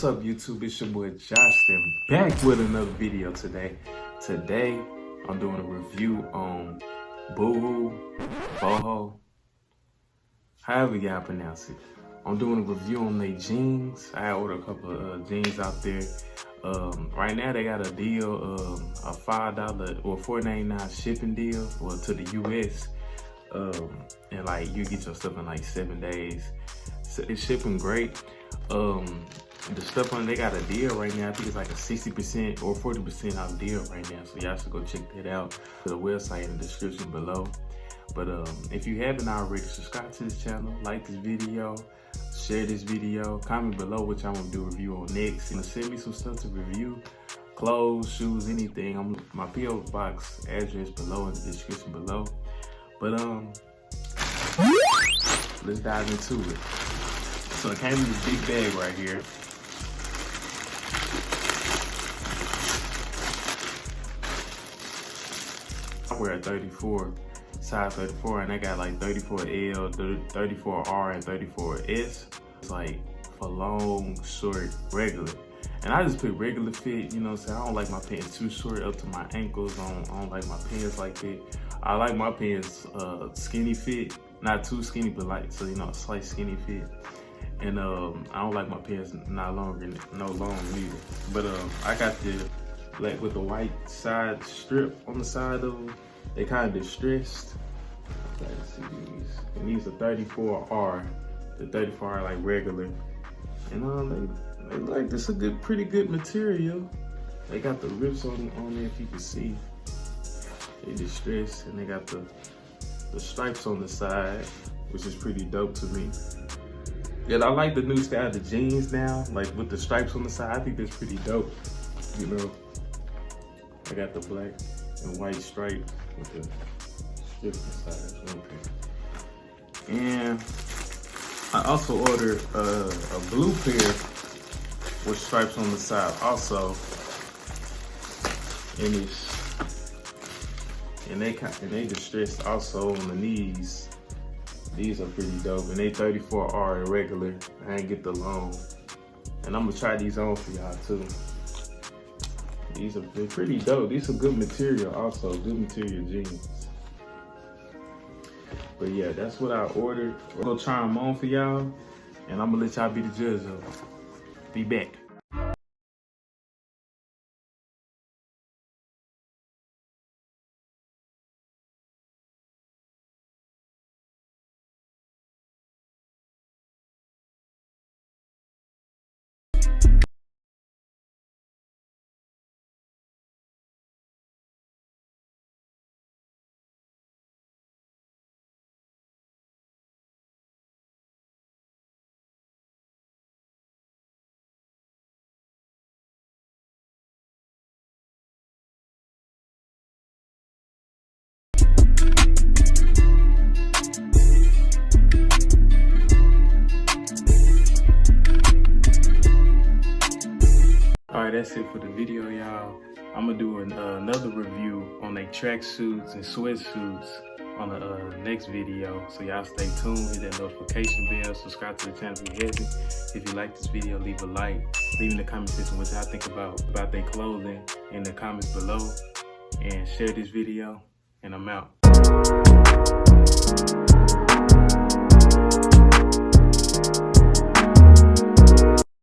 up, YouTube? It's your boy Justin, back with another video today. Today, I'm doing a review on Boho, however y'all pronounce it. I'm doing a review on their jeans. I ordered a couple of jeans out there. Right now they got a deal, a $5 or $4.99 shipping deal to the US. And like you get your stuff in like 7 days. So it's shipping great. The stuff on they got a deal right now. I think it's like a 60% or 40% off deal right now. So y'all should go check that out. The website in the description below. But if you haven't already, subscribe to this channel, like this video, share this video, comment below what y'all want to do a review on next, and send me some stuff to review, clothes, shoes, anything. My PO box address below in the description below. But let's dive into it. So it came in this big bag right here. I wear a 34, size 34, and I got like 34L, 34R, and 34S. It's like for long, short, regular. And I just pick regular fit, you know what I'm saying? I don't like my pants too short up to my ankles. I don't like my pants like that. I like my pants skinny fit, not too skinny, but like, so you know, a slight skinny fit. And I don't like my pants no longer either. But I got the black with the white side strip on the side of them. They kind of distressed. Let's see these. And these are 34R. The 34R like regular. And they like this a pretty good material. They got the rips on there if you can see. They distressed, and they got the stripes on the side, which is pretty dope to me. Yeah, I like the new style of the jeans now, like with the stripes on the side. I think that's pretty dope. You know, I got the black and white stripe with the strip on the side. Okay. And I also ordered a blue pair with stripes on the side also. And they distressed also on the knees. These are pretty dope, and they 34R regular. I ain't get the long. And I'm gonna try these on for y'all too. They're pretty dope. These are good material also, good material jeans. But yeah, that's what I ordered. I'm gonna try them on for y'all, and I'm gonna let y'all be the judge of them. Be back. Alright, that's it for the video, y'all. I'm gonna do another review on their tracksuits and sweatsuits on the next video. So y'all stay tuned, hit that notification bell, subscribe to the channel if you haven't. If you like this video, leave a like. Leave in the comment section what y'all think about their clothing in the comments below. And share this video, and I'm out.